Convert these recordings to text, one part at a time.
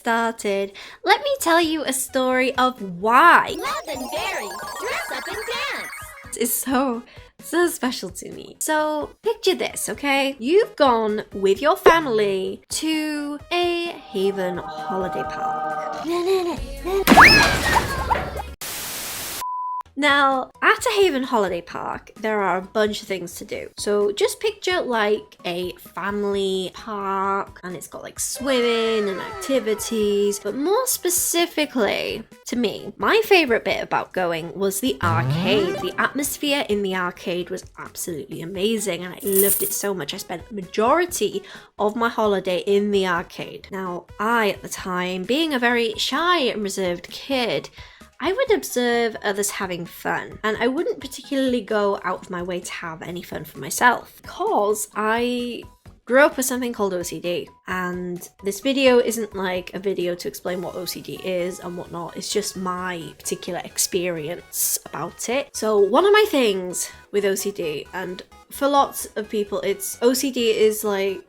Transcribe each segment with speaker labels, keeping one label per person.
Speaker 1: started, let me tell you a story of why
Speaker 2: Love and Berry, dress up and dance.
Speaker 1: is so special to me. So picture this, okay? You've gone with your family to a Haven holiday park. Now, at a Haven holiday park, there are a bunch of things to do. So just picture like a family park, and it's got like swimming and activities. But more specifically, to me, my favorite bit about going was the arcade. The atmosphere in the arcade was absolutely amazing, and I loved it so much. I spent the majority of my holiday in the arcade. Now, I, at the time, being a very shy and reserved kid, I would observe others having fun, and I wouldn't particularly go out of my way to have any fun for myself because I grew up with something called OCD, and this video isn't like a video to explain what OCD is and whatnot. It's just my particular experience about it. So one of my things with OCD, and for lots of people, it's OCD is like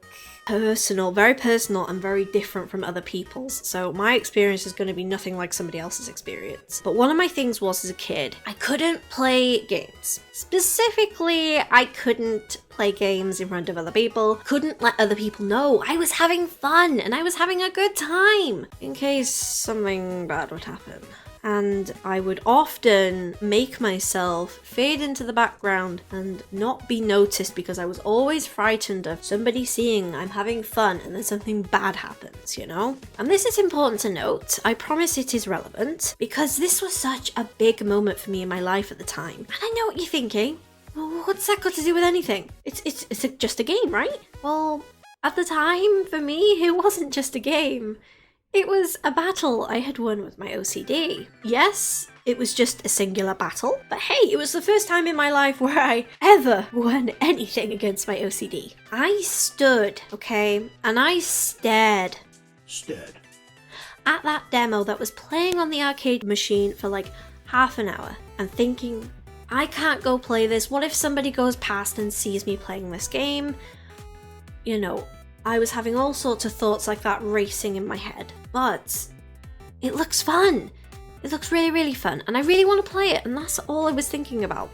Speaker 1: personal, very personal and very different from other people's. So my experience is going to be nothing like somebody else's experience. But one of my things was, as a kid, I couldn't play games. Specifically, I couldn't play games in front of other people, couldn't let other people know I was having fun and I was having a good time in case something bad would happen. And I would often make myself fade into the background and not be noticed because I was always frightened of somebody seeing I'm having fun and then something bad happens, you know? And this is important to note. I promise it is relevant because this was such a big moment for me in my life at the time. And I know what you're thinking. Well, what's that got to do with anything? It's just a game, right? Well, at the time, for me, it wasn't just a game. It was a battle I had won with my OCD. Yes, it was just a singular battle, but hey, it was the first time in my life where I ever won anything against my OCD. I stood, okay, and I stared at that demo that was playing on the arcade machine for like half an hour and thinking, I can't go play this. What if somebody goes past and sees me playing this game? You know, I was having all sorts of thoughts like that racing in my head, but it looks fun. It looks really, really fun, and I really want to play it, and that's all I was thinking about.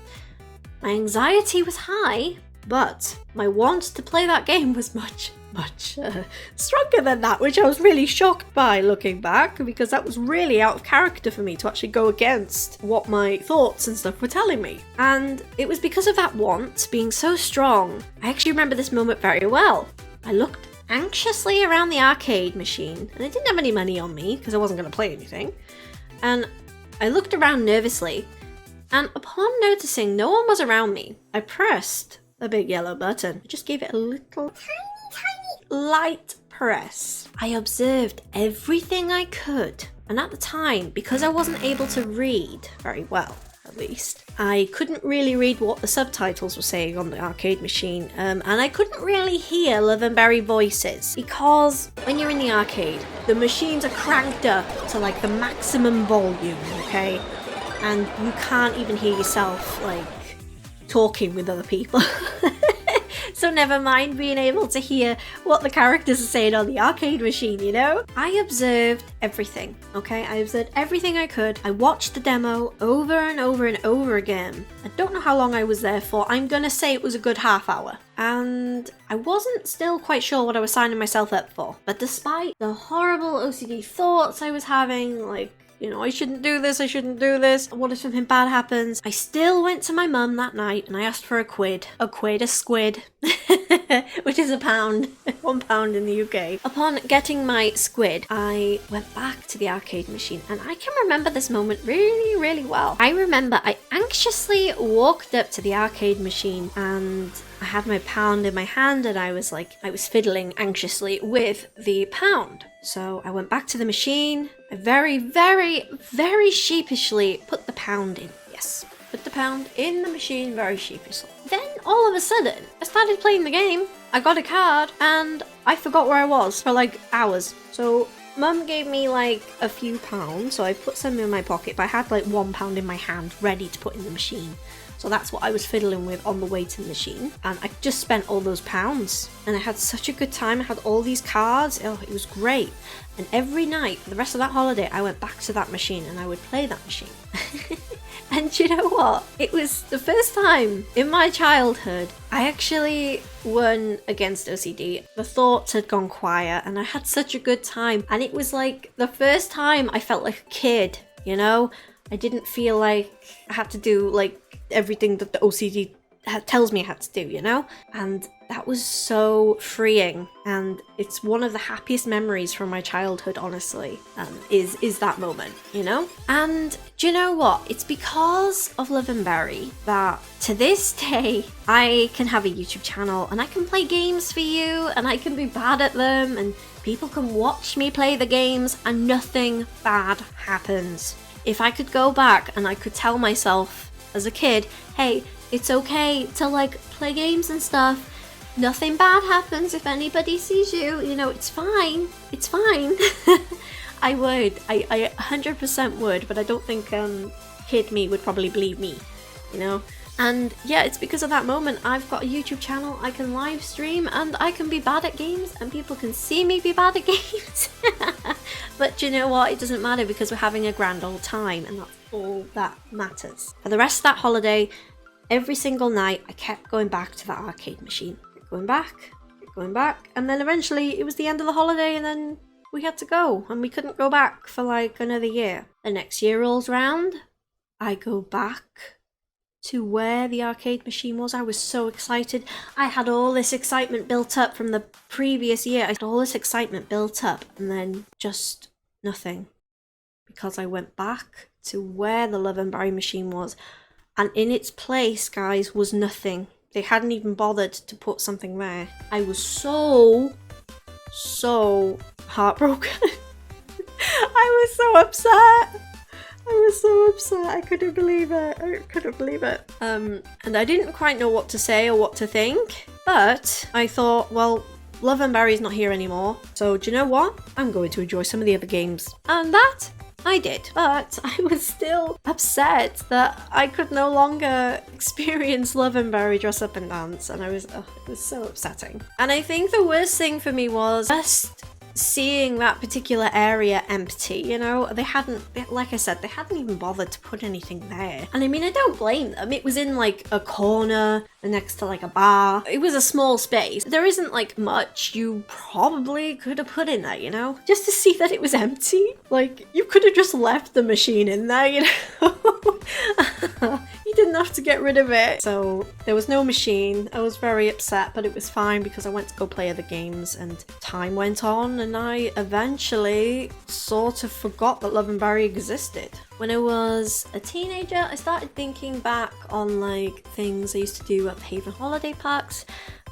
Speaker 1: My anxiety was high, but my want to play that game was much stronger than that, which I was really shocked by looking back, because that was really out of character for me to actually go against what my thoughts and stuff were telling me. And it was because of that want being so strong. I actually remember this moment very well. I looked anxiously around the arcade machine, and I didn't have any money on me because I wasn't going to play anything. And I looked around nervously, and upon noticing no one was around me, I pressed the big yellow button. I just gave it a little tiny light press. I observed everything I could, and at the time, because I wasn't able to read very well, at least, I couldn't really read what the subtitles were saying on the arcade machine, and I couldn't really hear Love and Berry voices, because when you're in the arcade, the machines are cranked up to like the maximum volume, okay? And you can't even hear yourself like talking with other people. So never mind being able to hear what the characters are saying on the arcade machine, you know? I observed everything, okay? I observed everything I could. I watched the demo over and over and over again. I don't know how long I was there for. I'm gonna say it was a good half hour. And I wasn't still quite sure what I was signing myself up for. But despite the horrible OCD thoughts I was having, like, you know, I shouldn't do this, what if something bad happens? I still went to my mum that night and I asked for a squid, which is £1, £1 in the UK. Upon getting my squid, I went back to the arcade machine, and I can remember this moment really, really well. I remember I anxiously walked up to the arcade machine, and I had my pound in my hand, and I was fiddling anxiously with the pound. So I went back to the machine. I very, very, very sheepishly put the pound in. Yes, put the pound in the machine very sheepishly. Then all of a sudden, I started playing the game. I got a card and I forgot where I was for like hours. So Mum gave me like a few pounds, so I put some in my pocket, but I had like £1 in my hand ready to put in the machine. So that's what I was fiddling with on the way to the machine. And I just spent all those pounds. And I had such a good time. I had all these cards. Oh, it was great. And every night for the rest of that holiday, I went back to that machine and I would play that machine. And you know what? It was the first time in my childhood I actually won against OCD. The thoughts had gone quiet and I had such a good time. And it was like the first time I felt like a kid, you know? I didn't feel like I had to do like everything that the OCD tells me I had to do, you know? And that was so freeing, and it's one of the happiest memories from my childhood, honestly, is that moment, you know? And do you know what? It's because of Love and Berry that to this day I can have a YouTube channel and I can play games for you and I can be bad at them and people can watch me play the games and nothing bad happens. If I could go back and I could tell myself as a kid, hey, it's okay to like play games and stuff. Nothing bad happens if anybody sees you. You know, it's fine. It's fine. I would. I 100% would, but I don't think kid me would probably believe me, you know? And yeah, it's because of that moment I've got a YouTube channel, I can live stream and I can be bad at games and people can see me be bad at games. But you know what? It doesn't matter because we're having a grand old time and that's all that matters. For the rest of that holiday, every single night I kept going back to that arcade machine. Going back, and then eventually it was the end of the holiday and then we had to go and we couldn't go back for like another year. The next year rolls round, I go back to where the arcade machine was. I was so excited. I had all this excitement built up from the previous year. I had all this excitement built up and then just nothing. Because I went back to where the Love and Berry machine was and in its place, guys, was nothing. They hadn't even bothered to put something there. I was so heartbroken. I was so upset. I couldn't believe it. And I didn't quite know what to say or what to think. But I thought, well, Love and Berry's not here anymore. So do you know what? I'm going to enjoy some of the other games. And that I did, but I was still upset that I could no longer experience Love and Berry Dress Up and Dance, and it was so upsetting. And I think the worst thing for me was just seeing that particular area empty, you know? Like I said, they hadn't even bothered to put anything there. And I mean, I don't blame them. It was in like a corner next to like a bar. It was a small space. There isn't like much you probably could have put in there, you know? Just to see that it was empty. Like, you could have just left the machine in there, you know? You didn't have to get rid of it. So there was no machine. I was very upset, but it was fine because I went to go play other games and time went on and I eventually sort of forgot that Love and Berry existed. When I was a teenager, I started thinking back on like things I used to do at the Haven holiday parks,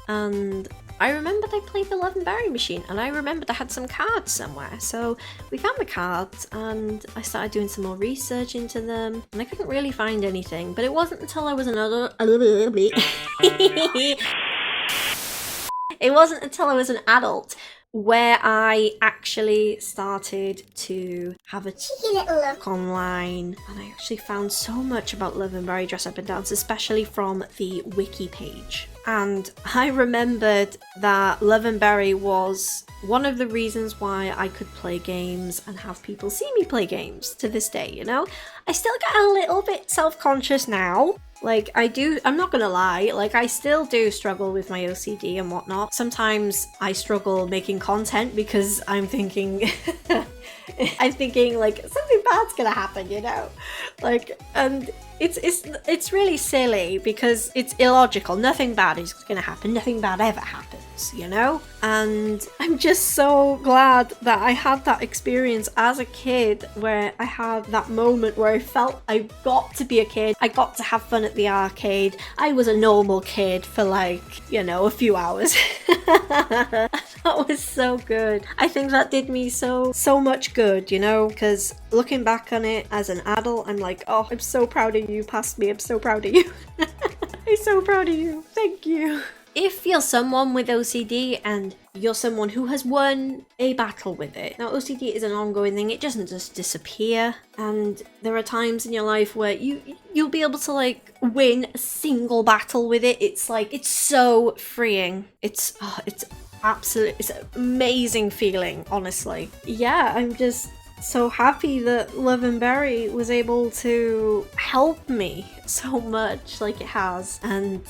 Speaker 1: and I remembered I played the Love and Berry machine, and I remembered I had some cards somewhere. So we found the cards and I started doing some more research into them, and I couldn't really find anything, but it wasn't until I was it wasn't until I was an adult where I actually started to have a cheeky little look online, and I actually found so much about Love and Berry Dress Up and Dance, especially from the Wiki page. And I remembered that Love and Berry was one of the reasons why I could play games and have people see me play games to this day, you know? I still get a little bit self-conscious now. Like, I'm not gonna lie, like, I still do struggle with my OCD and whatnot. Sometimes I struggle making content because I'm thinking, like, something bad's gonna happen, you know? Like, and it's really silly because it's illogical. Nothing bad is gonna happen. Nothing bad ever happens, you know? And I'm just so glad that I had that experience as a kid where I had that moment where I felt I got to be a kid. I got to have fun at the arcade. I was a normal kid for like, you know, a few hours. That was so good. I think that did me so much good, you know, because looking back on it as an adult, I'm like, oh, I'm so proud of you, past me. I'm so proud of you. I'm so proud of you. Thank you. if you're someone with OCD and you're someone who has won a battle with it. Now, OCD is an ongoing thing. It doesn't just disappear. And there are times in your life where you'll be able to like win a single battle with it. It's like, it's so freeing. It's it's an amazing feeling, honestly. Yeah, I'm just so happy that Love and Berry was able to help me so much like it has. And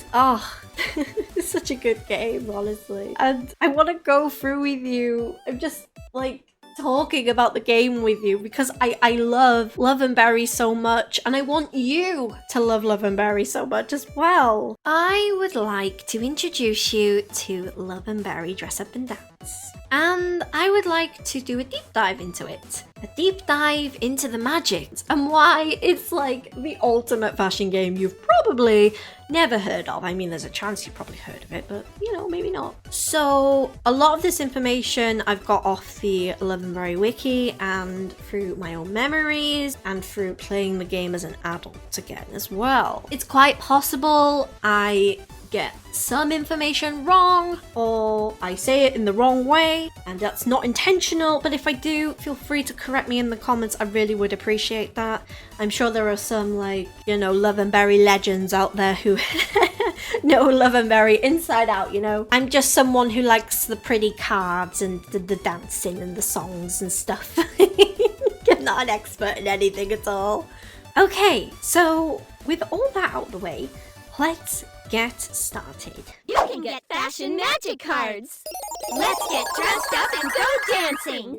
Speaker 1: it's such a good game, honestly. And I want to go through with you. I'm just like talking about the game with you because I love Love and Berry so much, and I want you to love Love and Berry so much as well. I would like to introduce you to Love and Berry Dress Up and Dance. And I would like to do a deep dive into it. A deep dive into the magic and why it's like the ultimate fashion game you've probably never heard of. I mean, there's a chance you've probably heard of it, but you know, maybe not. So a lot of this information I've got off the Love and Berry wiki and through my own memories and through playing the game as an adult again as well. It's quite possible I get some information wrong or I say it in the wrong way, and that's not intentional, but if I do, feel free to correct me in the comments. I really would appreciate that. I'm sure there are some like, you know, Love and Berry legends out there who know Love and Berry inside out, you know. I'm just someone who likes the pretty cards and the dancing and the songs and stuff. I'm not an expert in anything at all. Okay, so with all that out of the way, let's get started.
Speaker 2: You can get fashion magic cards. Let's get dressed up and go dancing.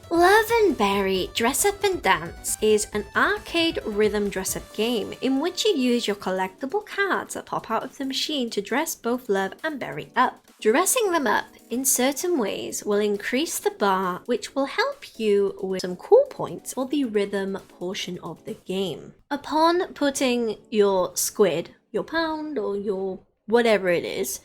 Speaker 1: Love and Berry Dress Up and Dance is an arcade rhythm dress-up game in which you use your collectible cards that pop out of the machine to dress both Love and Berry up. Dressing them up in certain ways will increase the bar, which will help you with some cool points for the rhythm portion of the game. Upon putting your squid, your pound, or your whatever it is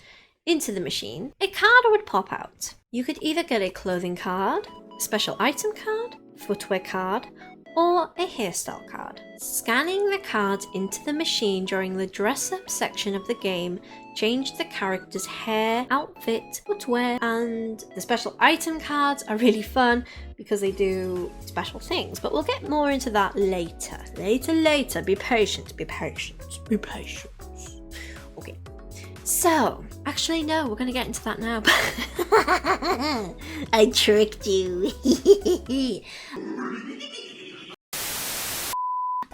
Speaker 1: into the machine, a card would pop out. You could either get a clothing card, special item card, footwear card, or a hairstyle card. Scanning the cards into the machine during the dress-up section of the game changed the character's hair, outfit, footwear, and the special item cards are really fun because they do special things, but we'll get more into that later. Later. Be patient. Okay. So, actually no, we're gonna get into that now. I tricked you.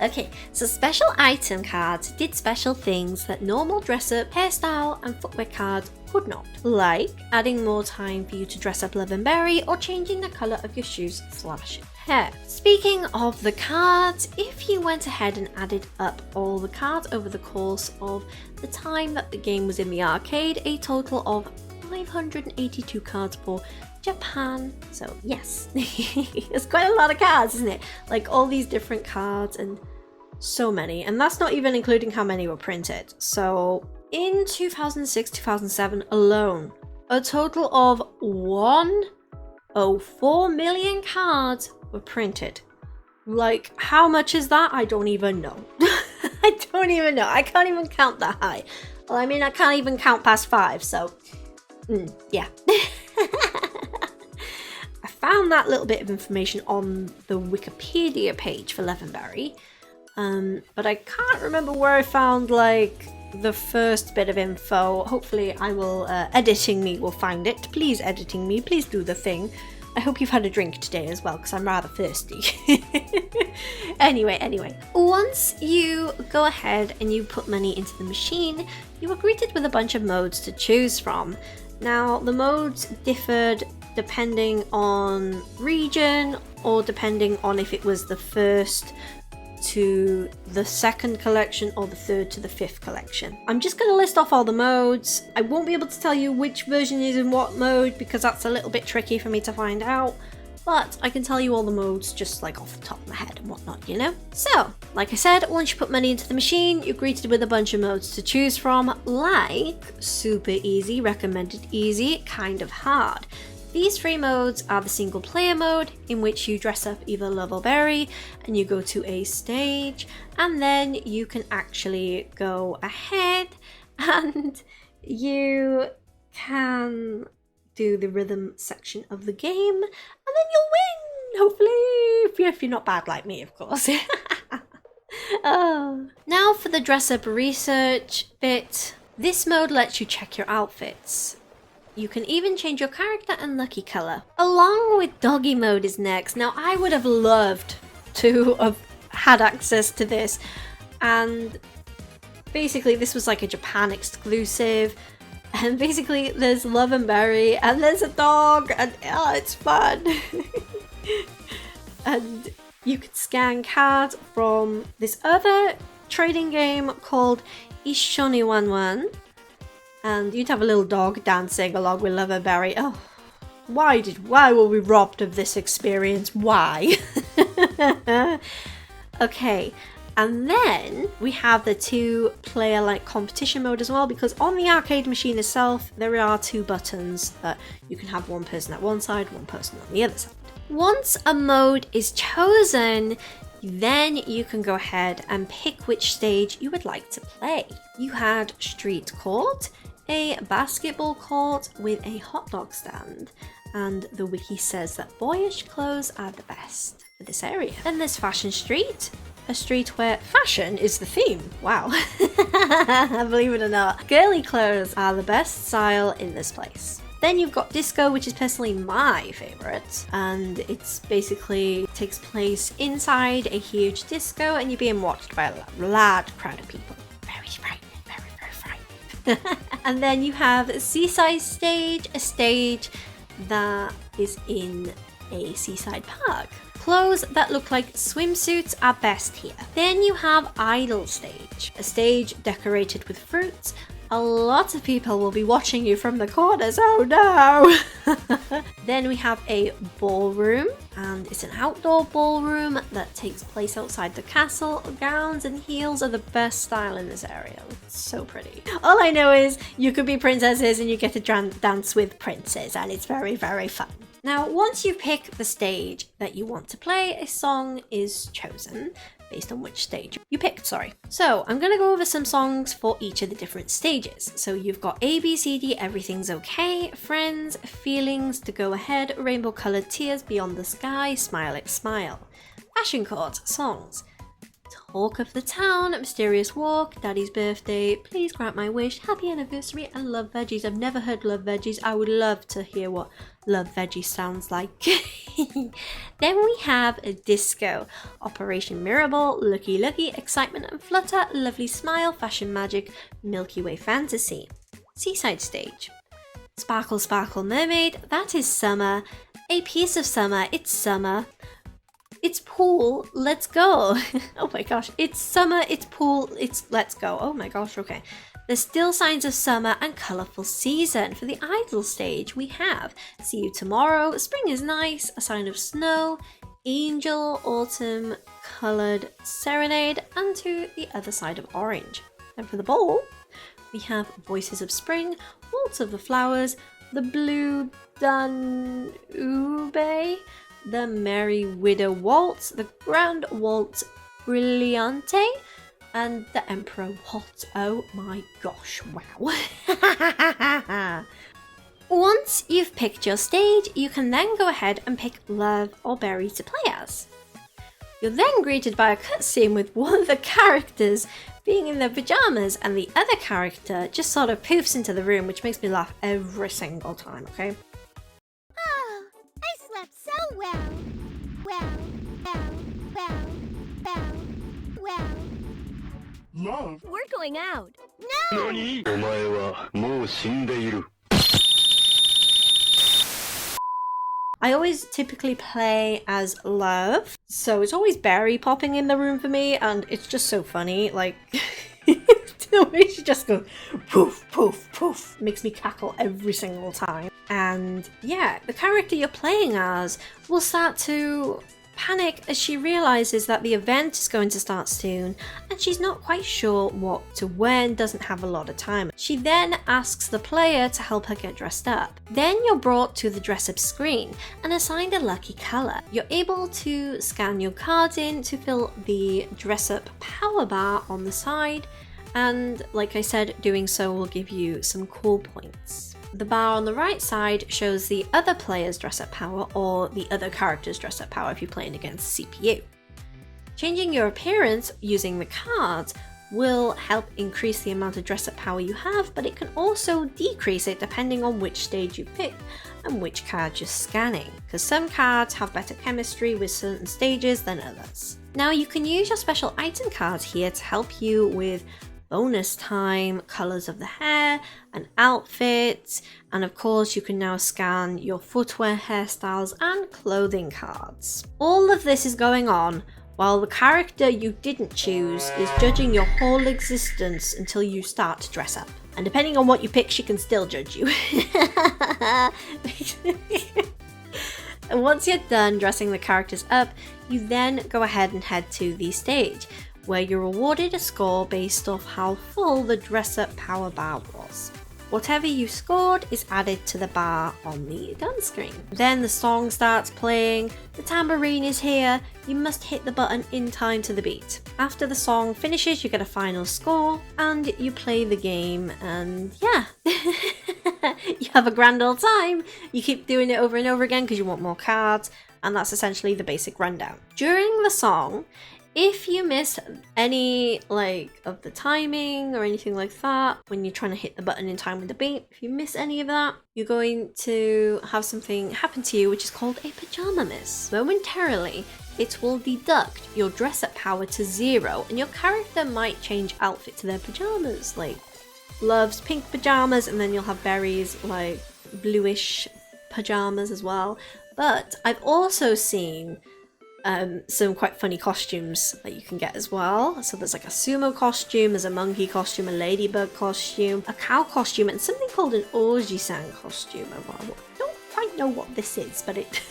Speaker 1: Okay, so special item cards did special things that normal dress-up, hairstyle, and footwear cards could not, like adding more time for you to dress up Love and Berry or changing the colour of your shoes/hair. Speaking of the cards, if you went ahead and added up all the cards over the course of the time that the game was in the arcade, a total of 582 cards for Japan. So yes, it's quite a lot of cards, isn't it? Like all these different cards and so many, and that's not even including how many were printed. So in 2006-2007 alone, a total of 104 million cards were printed. Like, how much is that? I don't even know. I don't even know. I can't even count that high. Well, I mean, I can't even count past 5, so yeah. I found that little bit of information on the Wikipedia page for Love and Berry, but I can't remember where I found like the first bit of info. Hopefully I will, editing me will find it. Please, editing me, please do the thing. I hope you've had a drink today as well, because I'm rather thirsty. Anyway, once you go ahead and you put money into the machine, you are greeted with a bunch of modes to choose from. Now, the modes differed depending on region or depending on if it was the first to the second collection or the third to the fifth collection. I'm just going to list off all the modes. I won't be able to tell you which version is in what mode because that's a little bit tricky for me to find out, but I can tell you all the modes just like off the top of my head and whatnot, you know? So, like I said, once you put money into the machine, you're greeted with a bunch of modes to choose from, like super easy, recommended easy, kind of hard. These 3 modes are the single player mode, in which you dress up either Love or Berry and you go to a stage, and then you can actually go ahead And you can do the rhythm section of the game, and then you'll win, hopefully, if you're not bad like me, of course. Oh. Now for the dress up research bit. This mode lets you check your outfits. You can even change your character and lucky color. Along with doggy mode is next. Now I would have loved to have had access to this, and basically this was like a Japan exclusive, and basically there's Love and Berry and there's a dog, and oh, it's fun. And you could scan cards from this other trading game called Ishoni Wanwan, and you'd have a little dog dancing along with Love and Berry. Oh, why were we robbed of this experience? Why? Okay, and then we have the 2-player like competition mode as well, because on the arcade machine itself there are 2 buttons that you can have one person at one side, one person on the other side. Once a mode is chosen, then you can go ahead and pick which stage you would like to play. You had street court, a basketball court with a hot dog stand, and the wiki says that boyish clothes are the best for this area. Then there's fashion street, a street where fashion is the theme. Wow. Believe it or not, girly clothes are the best style in this place. Then you've got disco, which is personally my favorite, and it's basically takes place inside a huge disco, and you're being watched by a large crowd of people. Very frightening, very frightening. And then you have a seaside stage, a stage that is in a seaside park. Clothes that look like swimsuits are best here. Then you have idol stage, a stage decorated with fruits. A lot of people will be watching you from the corners, oh no! Then we have a ballroom, and it's an outdoor ballroom that takes place outside the castle. Gowns and heels are the best style in this area. It's so pretty. All I know is you could be princesses and you get to dance with princes, and it's very, very fun. Now, once you pick the stage that you want to play, a song is chosen based on which stage you picked, So I'm going to go over some songs for each of the different stages. So you've got A, B, C, D, Everything's Okay, Friends, Feelings, To Go Ahead, Rainbow Colored Tears, Beyond the Sky, Smile Like Smile. Fashion Court songs. Talk of the Town, Mysterious Walk, Daddy's Birthday, Please Grant My Wish, Happy Anniversary, and Love Veggies. I've never heard Love Veggies. I would love to hear what Love Veggies sounds like. Then we have a disco, Operation Mirrorball, Lucky Lucky, Excitement and Flutter, Lovely Smile, Fashion Magic, Milky Way Fantasy. Seaside stage. Sparkle Sparkle Mermaid, That Is Summer, A Piece of Summer, It's Summer. It's pool, let's go. Oh my gosh, it's summer, it's pool, it's let's go. Oh my gosh, okay. There's still signs of summer and colourful season. For the idol stage, we have See You Tomorrow, Spring is Nice, A Sign of Snow, Angel, Autumn, Coloured Serenade, and To the Other Side of Orange. And for the ball, we have Voices of Spring, Waltz of the Flowers, The Blue Danube, The Merry Widow Waltz, The Grand Waltz Brillante, and The Emperor Waltz. Oh my gosh, wow. Once you've picked your stage, you can then go ahead and pick Love or Berry to play as. You're then greeted by a cutscene with one of the characters being in their pajamas, and the other character just sort of poofs into the room, which makes me laugh every single time, okay?
Speaker 2: So well.
Speaker 3: Love?
Speaker 2: We're going out. No!
Speaker 1: I always typically play as Love, so it's always Berry popping in the room for me, and it's just so funny, like, the way she just goes poof, poof, poof, makes me cackle every single time. And yeah, the character you're playing as will start to panic as she realizes that the event is going to start soon, and she's not quite sure what to wear and doesn't have a lot of time. She then asks the player to help her get dressed up. Then you're brought to the dress up screen and assigned a lucky color. You're able to scan your cards in to fill the dress up power bar on the side, And like I said, doing so will give you some cool points. The bar on the right side shows the other player's dress-up power or the other character's dress-up power if you're playing against CPU. Changing your appearance using the cards will help increase the amount of dress-up power you have, but it can also decrease it depending on which stage you pick and which card you're scanning, because some cards have better chemistry with certain stages than others. Now you can use your special item cards here to help you with bonus time, colours of the hair, and outfits, and of course you can now scan your footwear, hairstyles, and clothing cards. All of this is going on while the character you didn't choose is judging your whole existence until you start to dress up. And depending on what you pick, she can still judge you. And once you're done dressing the characters up, you then go ahead and head to the stage, where you're awarded a score based off how full the dress-up power bar was. Whatever you scored is added to the bar on the done screen. Then the song starts playing, the tambourine is here, you must hit the button in time to the beat. After the song finishes, you get a final score, and you play the game, and yeah. You have a grand old time. You keep doing it over and over again because you want more cards, and that's essentially the basic rundown. During the song, if you miss any of the timing or anything like that, when you're trying to hit the button in time with the beat, if you miss any of that, you're going to have something happen to you which is called a pajama miss. Momentarily, it will deduct your dress-up power to 0, and your character might change outfit to their pajamas, like Love's pink pajamas, and then you'll have Berry's bluish pajamas as well. But I've also seen some quite funny costumes that you can get as well. So there's a sumo costume, there's a monkey costume, a ladybug costume, a cow costume, and something called an oji-san costume. I don't quite know what this is, but it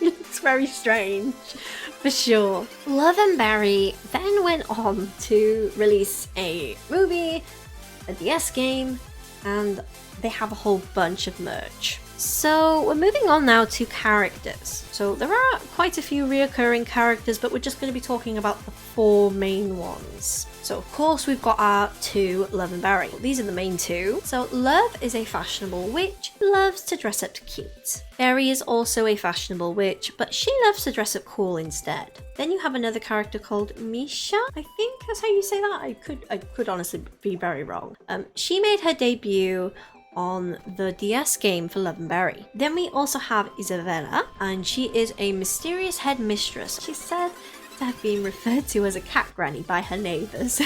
Speaker 1: looks very strange for sure. Loveandberry then went on to release a movie, a DS game, and they have a whole bunch of merch. So we're moving on now to characters. So there are quite a few reoccurring characters, but we're just going to be talking about the 4 main ones. So of course we've got our 2 Love and Berry. These are the main 2. So Love is a fashionable witch who loves to dress up cute. Berry is also a fashionable witch, but she loves to dress up cool instead. Then you have another character called Misha. I think that's how you say that. I could honestly be very wrong. She made her debut on the DS game for Loveandberry. Then we also have Isabella, and she is a mysterious headmistress. She's said to have been referred to as a cat granny by her neighbours.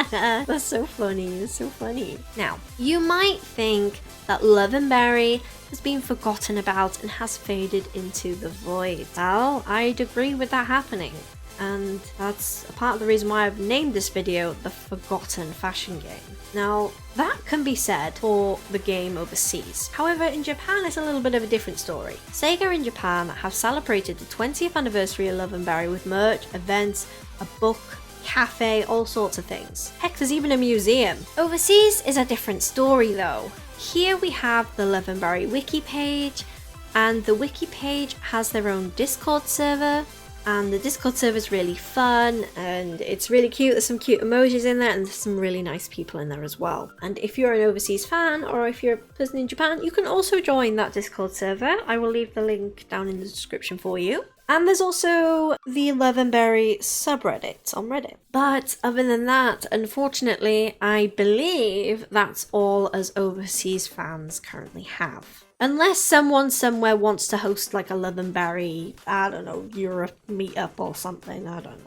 Speaker 1: That's so funny, it's so funny. Now, you might think that Loveandberry has been forgotten about and has faded into the void. Well, I'd agree with that happening. And that's a part of the reason why I've named this video the Forgotten Fashion Game. Now, that can be said for the game overseas. However, in Japan it's a little bit of a different story. Sega in Japan have celebrated the 20th anniversary of Loveandberry with merch, events, a book, cafe, all sorts of things. Heck, there's even a museum. Overseas is a different story though. Here we have the Loveandberry wiki page, and the wiki page has their own Discord server. And the Discord server is really fun, and it's really cute. There's some cute emojis in there, and there's some really nice people in there as well. And if you're an overseas fan, or if you're a person in Japan, you can also join that Discord server. I will leave the link down in the description for you. And there's also the Loveandberry subreddit on Reddit. But other than that, unfortunately, I believe that's all as overseas fans currently have. Unless someone somewhere wants to host a Loveandberry, I don't know, Europe meetup or something, I don't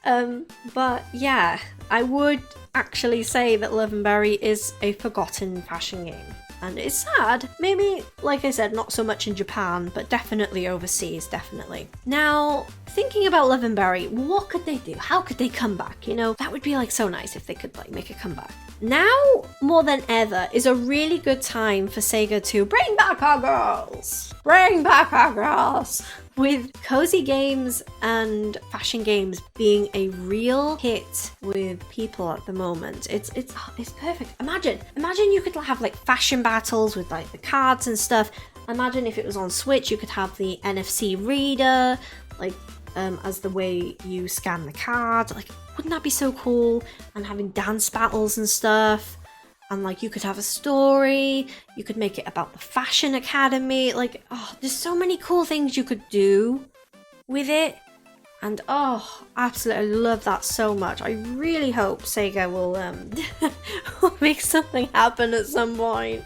Speaker 1: know. But yeah, I would actually say that Loveandberry is a forgotten fashion game. And it's sad. Maybe, like I said, not so much in Japan, but definitely overseas, definitely. Now, thinking about Loveandberry, what could they do? How could they come back? You know, that would be so nice if they could make a comeback. Now, more than ever, is a really good time for Sega to bring back our girls! Bring back our girls! With cozy games and fashion games being a real hit with people at the moment, it's perfect. Imagine you could have fashion battles with the cards and stuff. Imagine if it was on Switch, you could have the NFC reader, as the way you scan the cards. wouldn't that be so cool? And having dance battles and stuff. And like you could have a story, you could make it about the fashion academy, like, oh, there's so many cool things you could do with it. And oh, absolutely, I love that so much. I really hope Sega will make something happen at some point.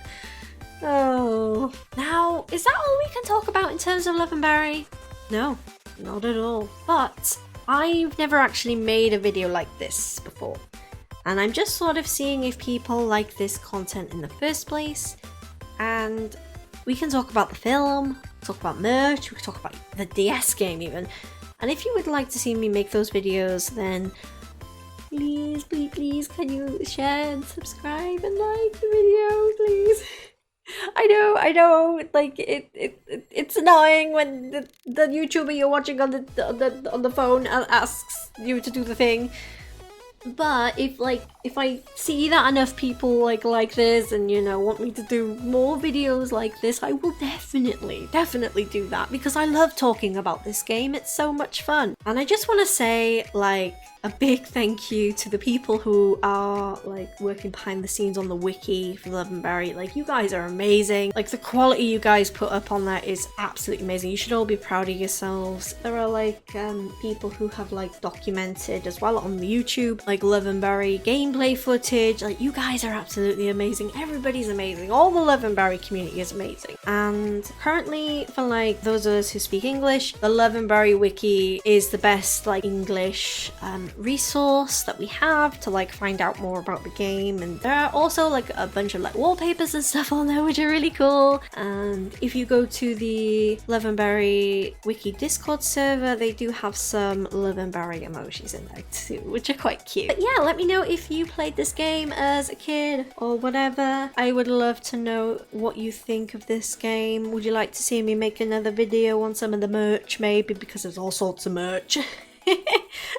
Speaker 1: Oh. Now, is that all we can talk about in terms of Love and Berry? No, not at all. But I've never actually made a video like this before. And I'm just sort of seeing if people like this content in the first place. And we can talk about the film, talk about merch, we can talk about the DS game even. And if you would like to see me make those videos, then please, please, please, can you share and subscribe and like the video, please? I know, like it's annoying when the YouTuber you're watching on the phone asks you to do the thing. But if I see that enough people like this and, you know, want me to do more videos like this, I will definitely do that, because I love talking about this game. It's so much fun. And I just want to say, like, a big thank you to the people who are like working behind the scenes on the wiki for Love and Berry. Like, you guys are amazing. Like, the quality you guys put up on that is absolutely amazing. You should all be proud of yourselves. There are like people who have like documented as well on the YouTube, like Love and Berry gameplay footage. Like, you guys are absolutely amazing. Everybody's amazing. All the Love and Berry community is amazing. And currently, for like those of us who speak English, the Love and Berry wiki is the best like English resource that we have to like find out more about the game. And there are also like a bunch of like wallpapers and stuff on there which are really cool. And if you go to the Love and Berry wiki Discord server, they do have some Love and Berry emojis in there too, which are quite cute. But yeah, let me know if you played this game as a kid or whatever. I would love to know what you think of this game. Would you like to see me make another video on some of the merch maybe, because there's all sorts of merch.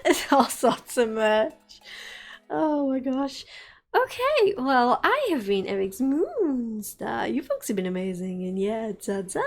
Speaker 1: There's all sorts of merch. Oh my gosh. Okay, well, I have been Eric's Moonstar. You folks have been amazing, and yeah, ta-ta!